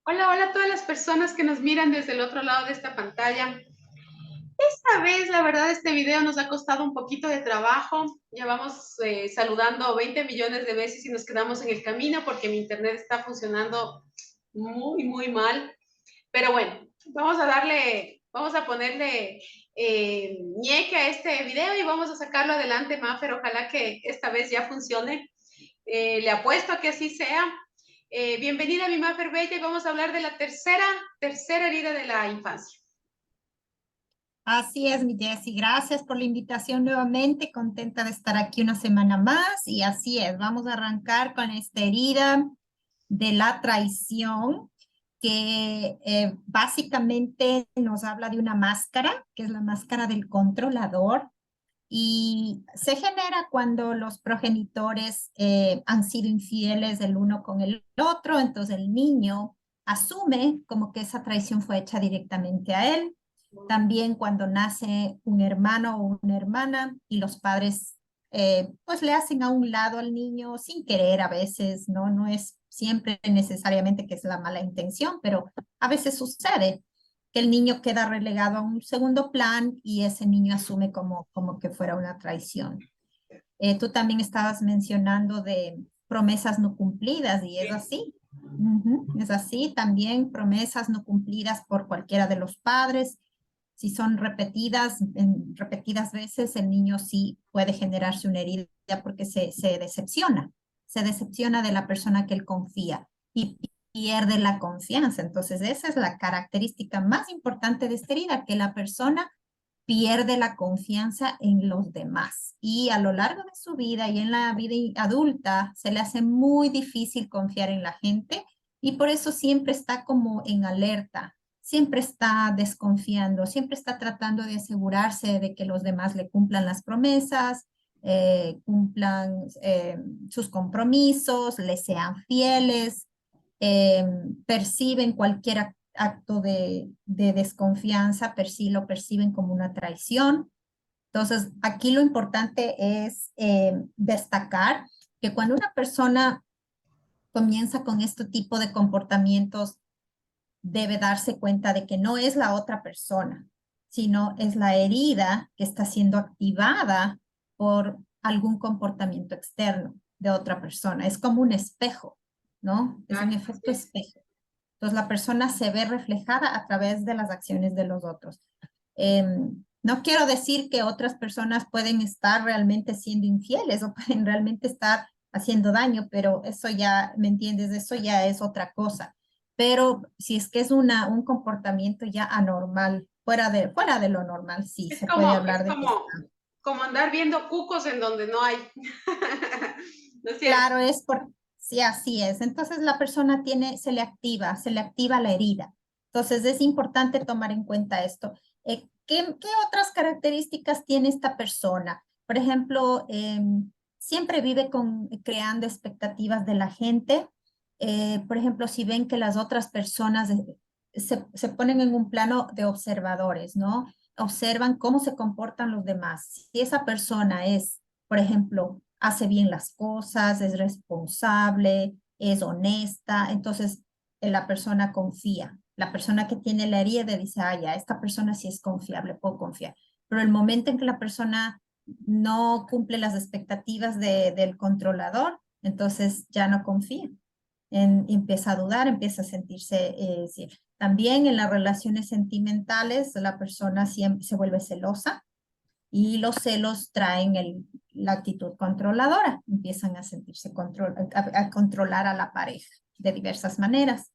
Hola, hola a todas las personas que nos miran desde el otro lado de esta pantalla. Esta vez, la verdad, este video nos ha costado un poquito de trabajo. Llevamos saludando 20 millones de veces y nos quedamos en el camino porque mi internet está funcionando muy, muy mal. Pero bueno, vamos a ponerle ñeque a este video y vamos a sacarlo adelante, Mafer. Ojalá que esta vez ya funcione. Le apuesto a que así sea. Bienvenida, mi Mafer Bella, y vamos a hablar de la tercera herida de la infancia. Así es, mi Jessy. Gracias por la invitación nuevamente. Contenta de estar aquí una semana más. Y así es, vamos a arrancar con esta herida de la traición, que básicamente nos habla de una máscara, que es la máscara del controlador. Y se genera cuando los progenitores han sido infieles el uno con el otro. Entonces el niño asume como que esa traición fue hecha directamente a él. También cuando nace un hermano o una hermana y los padres pues le hacen a un lado al niño sin querer a veces, ¿no? No es siempre necesariamente que es la mala intención, pero a veces sucede que el niño queda relegado a un segundo plan y ese niño asume como que fuera una traición. Tú también estabas mencionando de promesas no cumplidas y es así. Es así, también promesas no cumplidas por cualquiera de los padres. Si son repetidas, en repetidas veces, el niño sí puede generarse una herida porque se decepciona de la persona que él confía y pierde la confianza. Entonces, esa es la característica más importante de esta herida, que la persona pierde la confianza en los demás y a lo largo de su vida y en la vida adulta se le hace muy difícil confiar en la gente y por eso siempre está como en alerta, siempre está desconfiando, siempre está tratando de asegurarse de que los demás le cumplan las promesas, cumplan sus compromisos, le sean fieles, eh, perciben cualquier acto de desconfianza, lo perciben como una traición. Entonces, aquí lo importante es destacar que cuando una persona comienza con este tipo de comportamientos, debe darse cuenta de que no es la otra persona, sino es la herida que está siendo activada por algún comportamiento externo de otra persona. Es como un espejo, ¿no? Es un Exacto, efecto así es. espejo. Entonces la persona se ve reflejada a través de las acciones de los otros. Eh, no quiero decir que otras personas pueden estar realmente siendo infieles o pueden realmente estar haciendo daño, pero eso ya, ¿me entiendes? Eso ya es otra cosa. Pero si es que es un comportamiento ya anormal, fuera de lo normal, sí, Es se puede como, hablar de que está. como andar viendo cucos en donde no hay. ¿No es cierto? Claro, sí, así es. Entonces la persona se le activa la herida. Entonces es importante tomar en cuenta esto. ¿Qué otras características tiene esta persona? Por ejemplo, siempre vive creando expectativas de la gente. Por ejemplo, si ven que las otras personas se ponen en un plano de observadores, ¿no? Observan cómo se comportan los demás. Si esa persona es, por ejemplo, hace bien las cosas, es responsable, es honesta, entonces la persona confía. La persona que tiene la herida dice, ah, ya, esta persona sí es confiable, puedo confiar. Pero el momento en que la persona no cumple las expectativas del controlador, entonces ya no confía. Empieza a dudar, empieza a sentirse, sí. También en las relaciones sentimentales, la persona siempre se vuelve celosa, y los celos traen la actitud controladora, empiezan a sentirse a controlar a la pareja de diversas maneras.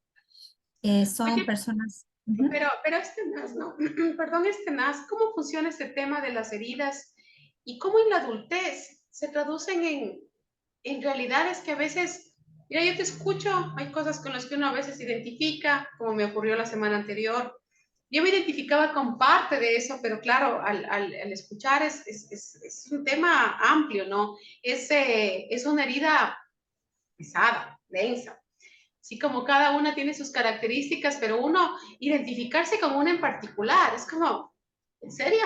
Son Oye, personas, ujú. pero este NAS, ¿no? Perdón, este NAS, ¿cómo funciona este tema de las heridas y cómo en la adultez se traducen en realidades que a veces, mira, yo te escucho, hay cosas con las que uno a veces se identifica, como me ocurrió la semana anterior. Yo me identificaba con parte de eso, pero claro, al escuchar es un tema amplio, ¿no? Es una herida pesada, densa. Así como cada una tiene sus características, pero uno identificarse con una en particular, es como, ¿en serio?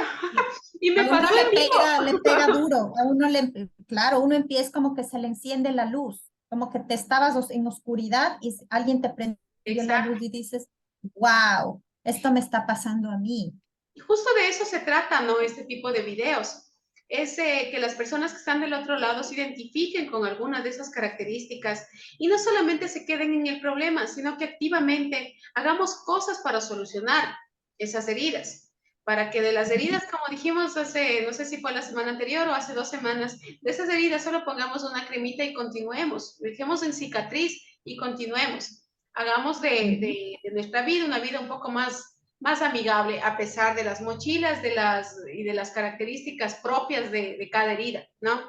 Y me A pasó uno en le vivo. pega duro, claro, uno empieza como que se le enciende la luz, como que te estabas en oscuridad y alguien te prende vio la luz Exacto. y dices, wow, esto me está pasando a mí. Y justo de eso se trata, ¿no? Este tipo de videos. Es que las personas que están del otro lado se identifiquen con algunas de esas características y no solamente se queden en el problema, sino que activamente hagamos cosas para solucionar esas heridas. Para que de las heridas, como dijimos hace, no sé si fue la semana anterior o hace 2 semanas, de esas heridas solo pongamos una cremita y continuemos. Dejemos en cicatriz y continuemos. Hagamos Ujú. de nuestra vida una vida un poco más amigable a pesar de las mochilas y de las características propias de cada herida, ¿no?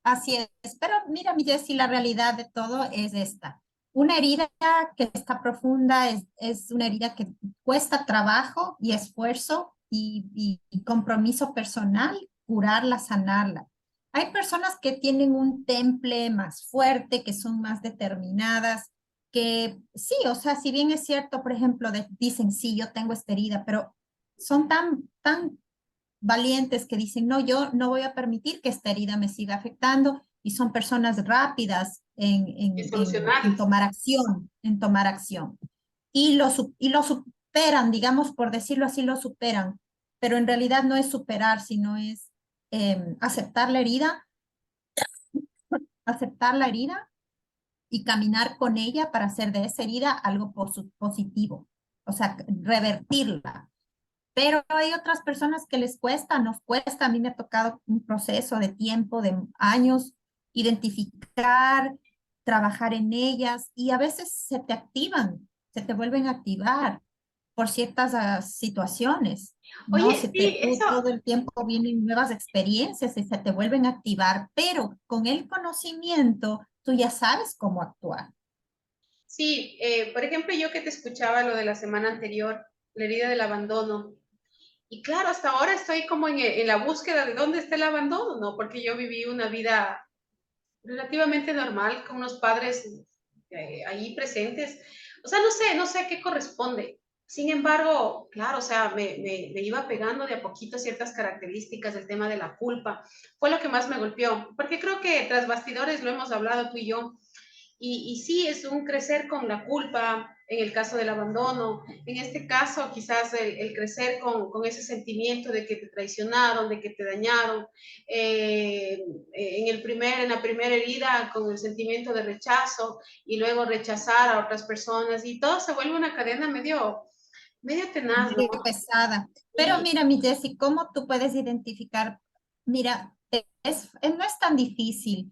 Así es, pero mira, mi Jessy, la realidad de todo es esta. Una herida que está profunda es una herida que cuesta trabajo y esfuerzo y compromiso personal curarla, sanarla. Hay personas que tienen un temple más fuerte, que son más determinadas, que sí, o sea, si bien es cierto, por ejemplo, dicen, sí, yo tengo esta herida, pero son tan valientes que dicen, no, yo no voy a permitir que esta herida me siga afectando y son personas rápidas Y solucionarlas. en tomar acción. Y lo superan, digamos, por decirlo así, lo superan, pero en realidad no es superar, sino es aceptar la herida, aceptar la herida y caminar con ella para hacer de esa herida algo positivo, o sea, revertirla. Pero hay otras personas que les cuesta, nos cuesta. A mí me ha tocado un proceso de tiempo, de años, identificar, trabajar en ellas y a veces se te activan, se te vuelven a activar por ciertas situaciones, ¿no? Oye, sí, Tú eso, todo el tiempo vienen nuevas experiencias y se te vuelven a activar, pero con el conocimiento tú ya sabes cómo actuar. sí, por ejemplo, yo que te escuchaba lo de la semana anterior, la herida del abandono, y claro, hasta ahora estoy como en la búsqueda de dónde está el abandono, ¿no? Porque yo viví una vida relativamente normal con unos padres ahí presentes. O sea, no sé a qué corresponde. Sin embargo, claro, o sea, me iba pegando de a poquito ciertas características del tema de la culpa. Fue lo que más me golpeó, porque creo que tras bastidores lo hemos hablado tú y yo, y sí, es un crecer con la culpa en el caso del abandono. En este caso, quizás el crecer con ese sentimiento de que te traicionaron, de que te dañaron. En la primera herida, con el sentimiento de rechazo y luego rechazar a otras personas. Y todo se vuelve una cadena medio tenaz, ¿no? Medio pesada. Pero Y mira, mi Jessy, ¿cómo tú puedes identificar? Mira, no es tan difícil.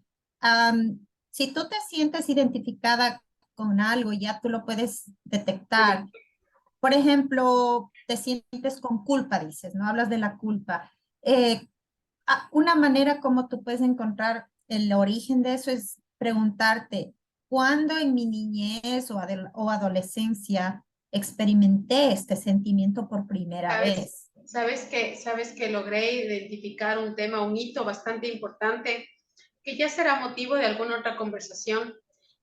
Si tú te sientes identificada con algo, ya tú lo puedes detectar. Por ejemplo, te sientes con culpa, dices, ¿no? Hablas de la culpa. Eh, una manera como tú puedes encontrar el origen de eso es preguntarte, ¿cuándo en mi niñez o adolescencia experimenté este sentimiento por primera sabes, vez? sabes que logré identificar un tema, un hito bastante importante que ya será motivo de alguna otra conversación,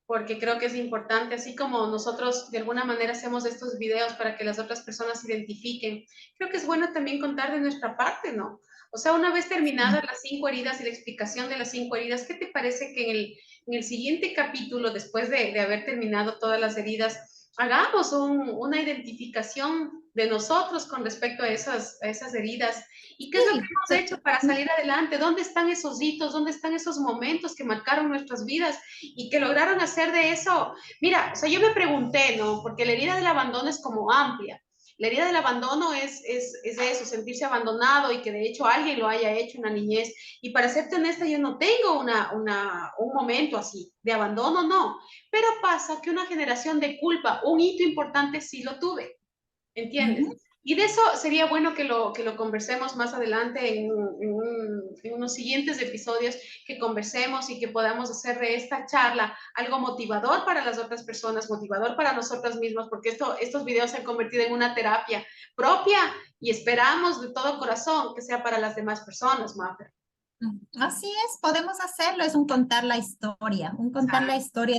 porque creo que es importante, así como nosotros de alguna manera hacemos estos videos para que las otras personas se identifiquen, creo que es bueno también contar de nuestra parte, ¿no? O sea, una vez terminadas las 5 heridas y la explicación de las 5 heridas, ¿qué te parece que en el siguiente capítulo, después de haber terminado todas las heridas, hagamos una identificación de nosotros con respecto a esas heridas? ¿Y qué es lo que Sí, hemos hecho para salir adelante? ¿Dónde están esos hitos? ¿Dónde están esos momentos que marcaron nuestras vidas y que lograron hacer de eso? Mira, o sea, yo me pregunté, ¿no? Porque la herida del abandono es como amplia. La herida del abandono es eso, sentirse abandonado y que de hecho alguien lo haya hecho en la niñez. Y para serte honesta, yo no tengo un momento así de abandono, no. Pero pasa que una generación de culpa, un hito importante sí lo tuve. ¿Entiendes? ujú. Y de eso sería bueno que lo conversemos más adelante en unos siguientes episodios, que conversemos y que podamos hacer de esta charla algo motivador para las otras personas, motivador para nosotras mismas, porque estos videos se han convertido en una terapia propia y esperamos de todo corazón que sea para las demás personas, Mafer. Así es, podemos hacerlo, es un contar la historia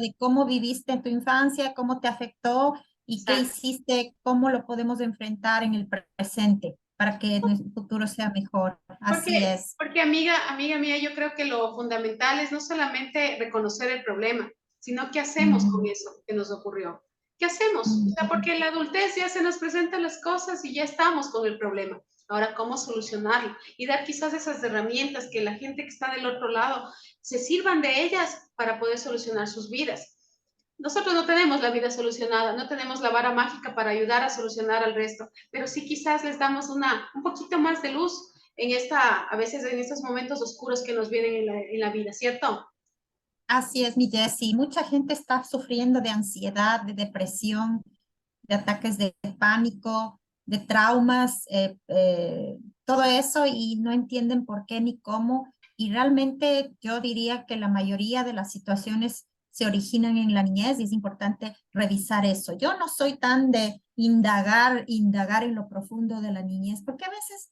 de cómo viviste en tu infancia, cómo te afectó y qué Exacto. hiciste, cómo lo podemos enfrentar en el presente para que nuestro futuro sea mejor. Así es. Porque amiga mía, yo creo que lo fundamental es no solamente reconocer el problema, sino qué hacemos con Ujú. eso que nos ocurrió. ¿qué hacemos? O sea, porque en la adultez ya se nos presentan las cosas y ya estamos con el problema. Ahora, ¿cómo solucionarlo? Y dar quizás esas herramientas que la gente que está del otro lado se sirvan de ellas para poder solucionar sus vidas. Nosotros no tenemos la vida solucionada, no tenemos la vara mágica para ayudar a solucionar al resto, pero sí quizás les damos un poquito más de luz a veces en estos momentos oscuros que nos vienen en la vida, ¿cierto? Así es, mi Jessie. Mucha gente está sufriendo de ansiedad, de depresión, de ataques de pánico, de traumas, todo eso y no entienden por qué ni cómo. Y realmente yo diría que la mayoría de las situaciones se originan en la niñez y es importante revisar eso. Yo no soy tan de indagar en lo profundo de la niñez, porque a veces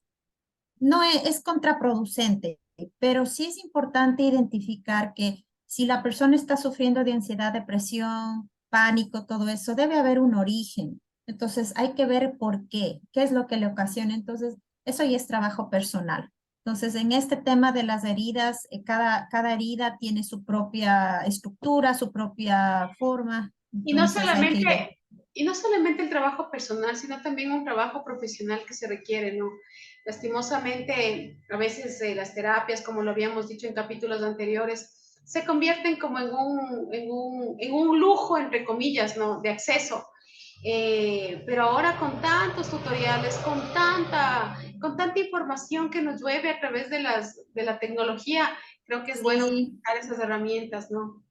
no es contraproducente, pero sí es importante identificar que si la persona está sufriendo de ansiedad, depresión, pánico, todo eso, debe haber un origen. Entonces hay que ver por qué es lo que le ocasiona. Entonces, eso ya es trabajo personal. Entonces, en este tema de las heridas, cada herida tiene su propia estructura, su propia forma. Y no Entonces, hay que identificar. solamente, y no solamente el trabajo personal, sino también un trabajo profesional que se requiere, ¿no? Lastimosamente, a veces las terapias, como lo habíamos dicho en capítulos anteriores, se convierten como en un lujo, entre comillas, ¿no? De acceso. Pero ahora con tantos tutoriales, con tanta información que nos llueve a través de la tecnología, creo que es bueno Sí. utilizar esas herramientas, ¿no?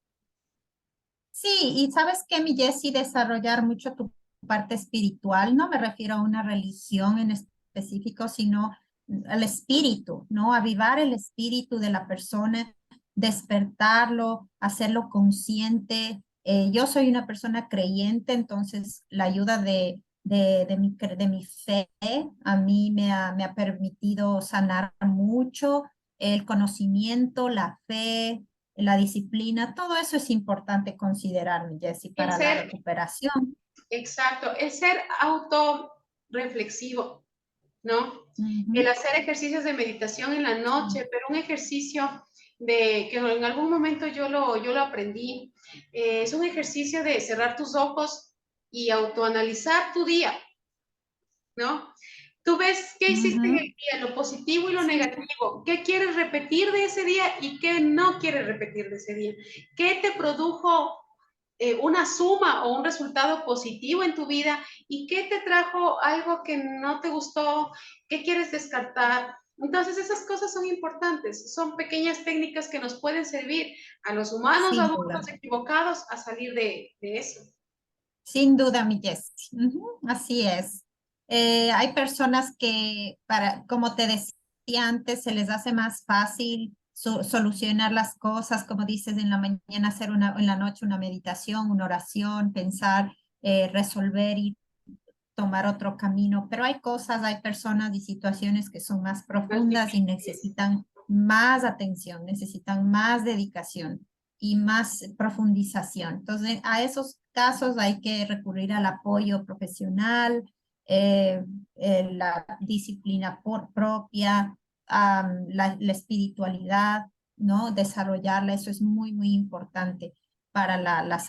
Sí, y sabes que, mi Jessie, desarrollar mucho tu parte espiritual, no me refiero a una religión en específico, sino al espíritu, ¿no? Avivar el espíritu de la persona, despertarlo, hacerlo consciente. Yo soy una persona creyente, entonces la ayuda de mi fe a mí me ha permitido sanar mucho el conocimiento, la fe, la disciplina, todo eso es importante considerar, mi Jessie, El para la ser recuperación. Exacto, el ser autorreflexivo, ¿no? El Ujú, hacer ejercicios de meditación en la noche, pero un ejercicio de que en algún momento yo lo aprendí, es un ejercicio de cerrar tus ojos y autoanalizar tu día, ¿no? Tú ves qué hiciste en el ujú. día, lo positivo y lo Sí, negativo, qué quieres repetir de ese día y qué no quieres repetir de ese día, qué te produjo una suma o un resultado positivo en tu vida y qué te trajo algo que no te gustó, qué quieres descartar. Entonces esas cosas son importantes, son pequeñas técnicas que nos pueden servir a los humanos sin adultos duda. equivocados a salir de eso. Sin duda, mi Jessie. Ujú, así es. Hay personas que, como te decía antes, se les hace más fácil solucionar las cosas, como dices, en la mañana hacer en la noche una meditación, una oración, pensar, resolver y tomar otro camino, pero hay cosas, hay personas y situaciones que son más Más profundas y difíciles. necesitan más atención, necesitan más dedicación y más profundización. Entonces, a esos casos hay que recurrir al apoyo profesional, la disciplina propia, la espiritualidad, ¿no? Desarrollarla, eso es muy, muy importante para la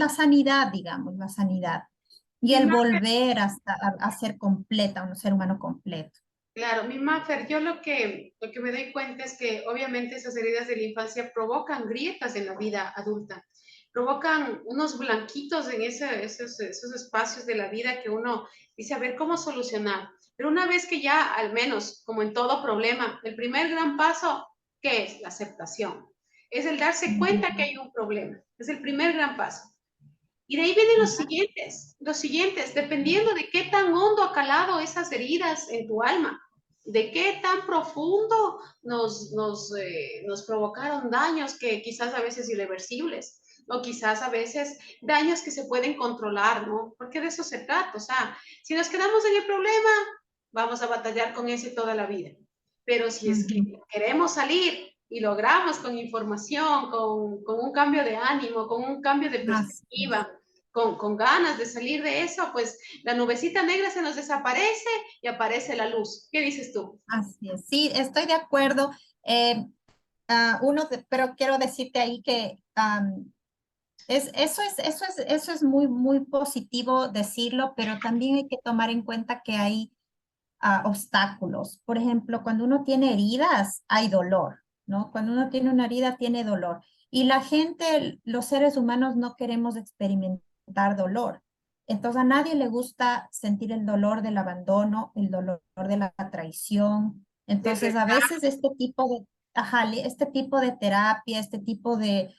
sanidad, digamos, la sanidad y Mi el Maffer, volver a ser completa, un ser humano completo. claro, mi Maffer, yo lo que me doy cuenta es que obviamente esas heridas de la infancia provocan grietas en la vida adulta, provocan unos blanquitos en esos espacios de la vida que uno dice, a ver, ¿cómo solucionar? Pero una vez que ya, al menos, como en todo problema, el primer gran paso, ¿qué es? La aceptación. Es el darse cuenta que Ujú. hay un problema. Es el primer gran paso. Y de ahí vienen Ajá. los siguientes, dependiendo de qué tan hondo ha calado esas heridas en tu alma, de qué tan profundo nos provocaron daños que quizás a veces irreversibles, o quizás a veces daños que se pueden controlar, ¿no? Porque de eso se trata, o sea, si nos quedamos en el problema, vamos a batallar con ese toda la vida. Pero si es que Ujú. queremos salir y logramos con información, con un cambio de ánimo, con un cambio de Así es. perspectiva, con ganas de salir de eso, pues la nubecita negra se nos desaparece y aparece la luz. ¿Qué dices tú? Así es. Sí, estoy de acuerdo. Eh, pero quiero decirte ahí que Eso es muy, muy positivo decirlo, pero también hay que tomar en cuenta que hay obstáculos. Por ejemplo, cuando uno tiene heridas, hay dolor, ¿no? Cuando uno tiene una herida, tiene dolor. Y la gente, los seres humanos, no queremos experimentar dolor. Entonces, a nadie le gusta sentir el dolor del abandono, el dolor de la traición. De Entonces, a rechazo. veces este tipo de terapia, este tipo de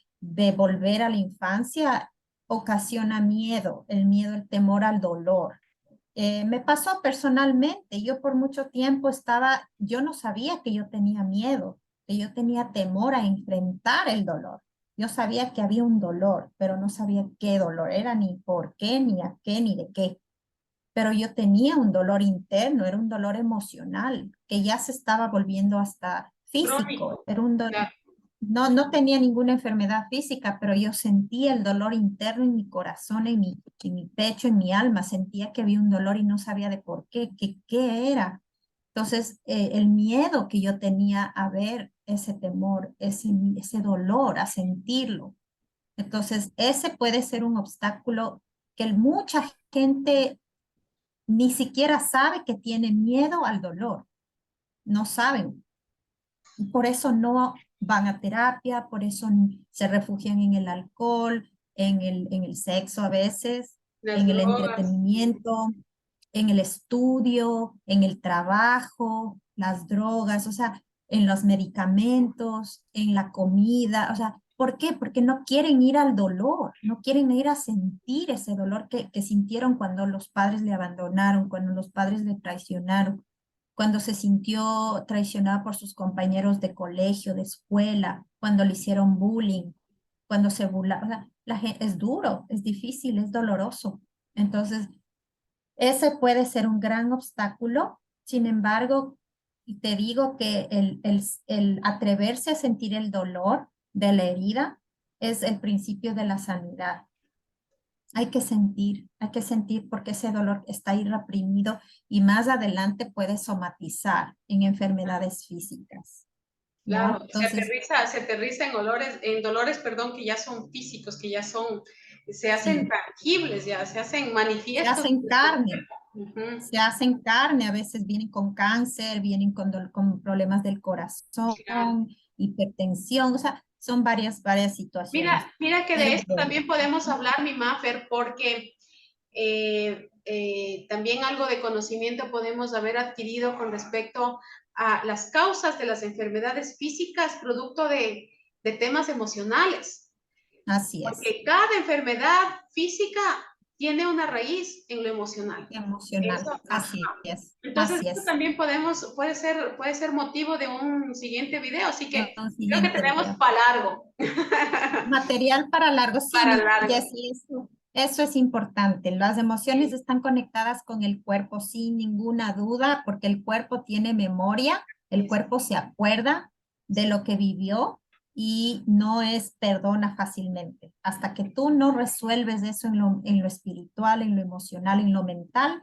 volver a la infancia ocasiona miedo, el miedo, el temor al dolor. Me pasó personalmente, yo por mucho tiempo yo no sabía que yo tenía miedo, que yo tenía temor a enfrentar el dolor. Yo sabía que había un dolor, pero no sabía qué dolor era, ni por qué, ni a qué, ni de qué. Pero yo tenía un dolor interno, era un dolor emocional, que ya se estaba volviendo hasta físico. Crónico. Era un dolor, Claro. no tenía ninguna enfermedad física, pero yo sentía el dolor interno en mi corazón, en mi pecho, en mi alma. Sentía que había un dolor y no sabía de por qué, qué era. Entonces, el miedo que yo tenía a ver ese temor, ese dolor, a sentirlo. Entonces, ese puede ser un obstáculo que mucha gente ni siquiera sabe que tiene miedo al dolor. No saben. Por eso no van a terapia, por eso se refugian en el alcohol, en el sexo a veces, Las en el drogas. entretenimiento, en el estudio, en el trabajo, las drogas, o sea, en los medicamentos, en la comida, o sea, ¿por qué? Porque no quieren ir al dolor, no quieren ir a sentir ese dolor que sintieron cuando los padres le abandonaron, cuando los padres le traicionaron, cuando se sintió traicionada por sus compañeros de colegio, de escuela, cuando le hicieron bullying, cuando se burla, o sea, es duro, es difícil, es doloroso. Entonces, ese puede ser un gran obstáculo. Sin embargo, te digo que el atreverse a sentir el dolor de la herida es el principio de la sanidad. Hay que sentir porque ese dolor está ahí reprimido y más adelante puede somatizar en enfermedades físicas, Claro, ¿no? Entonces, se aterriza en dolores, perdón, que ya son físicos, que ya son, se hacen sí, tangibles, ya se hacen se manifiestos. hacen carne, Ujú. se hacen carne, a veces vienen con cáncer, vienen con problemas del corazón, Claro. hipertensión, o sea, son varias situaciones. Mira que de Pero esto bueno, también podemos hablar, mi Mafer, porque también algo de conocimiento podemos haber adquirido con respecto a las causas de las enfermedades físicas producto de temas emocionales. así es, Porque cada enfermedad física tiene una raíz en lo emocional. emocional, Eso, ajá. así es, Entonces, así esto es. también puede ser motivo de un siguiente video, así que Un creo que siguiente tenemos video. para largo. Material para largo, sí, Para mi largo. Jessy, eso es importante. Las emociones Sí, están conectadas con el cuerpo sin ninguna duda, porque el cuerpo tiene memoria, el es- cuerpo se acuerda de lo que vivió y no es perdona fácilmente. Hasta que tú no resuelves eso en lo espiritual, en lo emocional, en lo mental,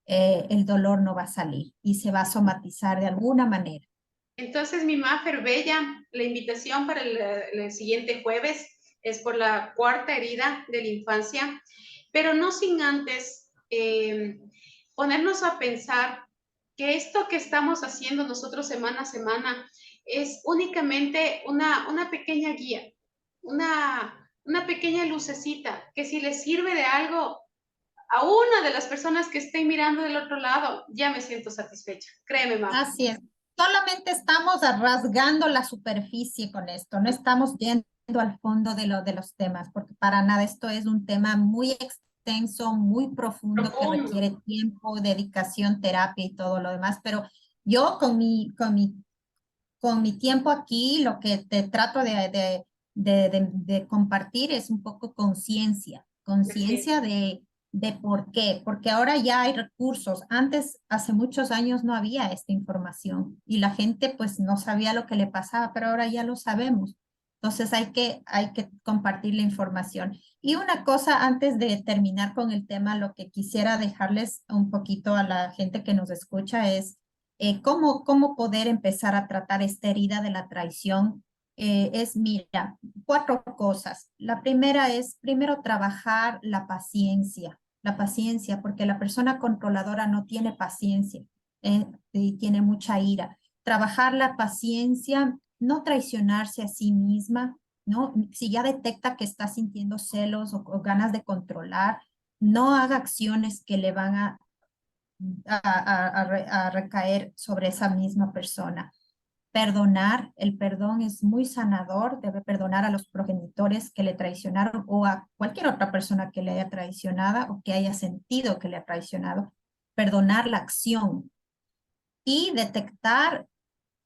el dolor no va a salir y se va a somatizar de alguna manera. Entonces, mi Mafer Bella, la invitación para el siguiente jueves es por la cuarta herida de la infancia, pero no sin antes ponernos a pensar que esto que estamos haciendo nosotros semana a semana es únicamente una pequeña guía, una pequeña lucecita, que si les sirve de algo a una de las personas que estén mirando del otro lado, ya me siento satisfecha. Créeme, Mafer. Así es. Solamente estamos rasgando la superficie con esto, no estamos yendo al fondo de los temas, porque para nada esto es un tema muy extenso, muy profundo, que Profundo. requiere tiempo, dedicación, terapia y todo lo demás, pero yo con mi tiempo aquí, lo que te trato de compartir es un poco conciencia, conciencia de por qué, porque ahora ya hay recursos. Antes, hace muchos años, no había esta información y la gente pues no sabía lo que le pasaba, pero ahora ya lo sabemos. Entonces hay que compartir la información. Y una cosa, antes de terminar con el tema, lo que quisiera dejarles un poquito a la gente que nos escucha es cómo poder empezar a tratar esta herida de la traición es, mira, cuatro cosas. La primera es, primero, trabajar la paciencia, porque la persona controladora no tiene paciencia, y tiene mucha ira. Trabajar la paciencia, no traicionarse a sí misma, ¿no? Si ya detecta que está sintiendo celos o ganas de controlar, no haga acciones que le van a recaer sobre esa misma persona. Perdonar, el perdón es muy sanador, debe perdonar a los progenitores que le traicionaron o a cualquier otra persona que le haya traicionado o que haya sentido que le ha traicionado. Perdonar la acción y detectar,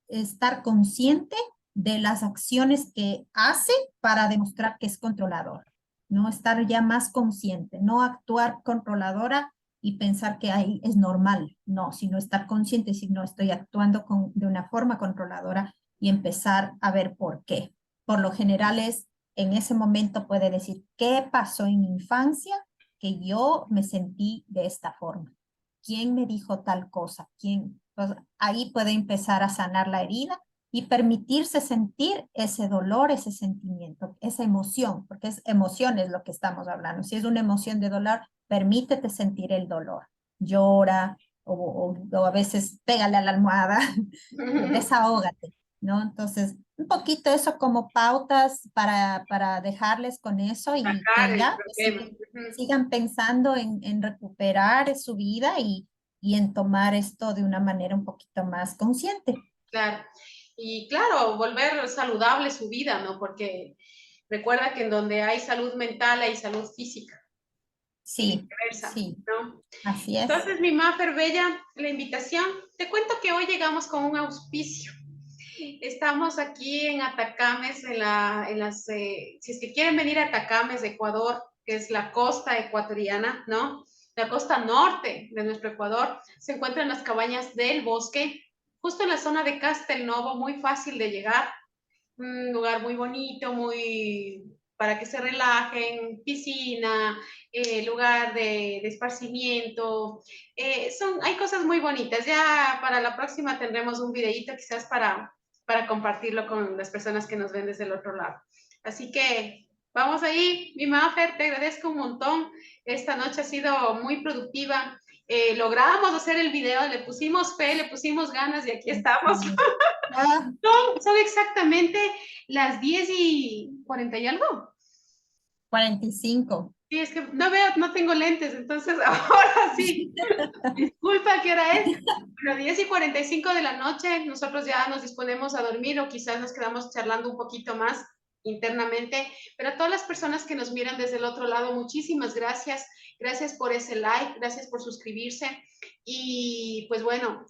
estar consciente de las acciones que hace para demostrar que es controlador, ¿no? Estar ya más consciente, no actuar controladora y pensar que ahí es normal, no, sino estar consciente, si no estoy actuando de una forma controladora y empezar a ver por qué. Por lo general es, en ese momento puede decir, ¿qué pasó en mi infancia que yo me sentí de esta forma? ¿Quién me dijo tal cosa? ¿Quién? Pues ahí puede empezar a sanar la herida y permitirse sentir ese dolor, ese sentimiento, esa emoción, porque es emociones lo que estamos hablando. Si es una emoción de dolor, permítete sentir el dolor. Llora o a veces pégale a la almohada, desahógate, ¿no? Entonces, un poquito eso como pautas para dejarles con eso y Sacar que el ya pues, problema. sigan pensando en recuperar su vida y en tomar esto de una manera un poquito más consciente. Claro. Y claro, volver saludable su vida, ¿no? Porque recuerda que en donde hay salud mental hay salud física y Sí, viceversa, sí, ¿no? así es. Entonces, mi Mafer Bella, la invitación, te cuento que hoy llegamos con un auspicio. Estamos aquí en Atacames, si es que quieren venir a Atacames, Ecuador, que es la costa ecuatoriana, ¿no? La costa norte de nuestro Ecuador, se encuentran las cabañas del bosque, justo en la zona de Castelnovo, muy fácil de llegar, un lugar muy bonito, muy para que se relajen, piscina, lugar de esparcimiento. Hay cosas muy bonitas. Ya para la próxima tendremos un videíto quizás para compartirlo con las personas que nos ven desde el otro lado. Así que vamos ahí, mi Mafer, te agradezco un montón. Esta noche ha sido muy productiva. Logramos hacer el video, le pusimos fe, le pusimos ganas y aquí estamos. Ah, Son exactamente las 10:40 y algo. 45. Sí, es que no veo, no tengo lentes, entonces ahora sí. Disculpa, ¿qué hora es? Bueno, 10:45 de la noche, nosotros ya nos disponemos a dormir o quizás nos quedamos charlando un poquito más internamente, pero a todas las personas que nos miran desde el otro lado, muchísimas gracias. Gracias por ese like, gracias por suscribirse y pues bueno,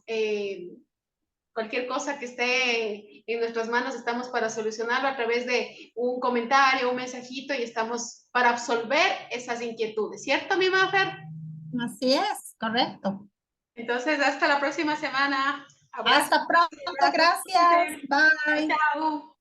cualquier cosa que esté en nuestras manos, estamos para solucionarlo a través de un comentario, un mensajito y estamos para absolver esas inquietudes, ¿cierto, mi Mafer? Así es, correcto. Entonces, hasta la próxima semana. Abrazos, Hasta pronto, abrazos. gracias. Bye. Chao.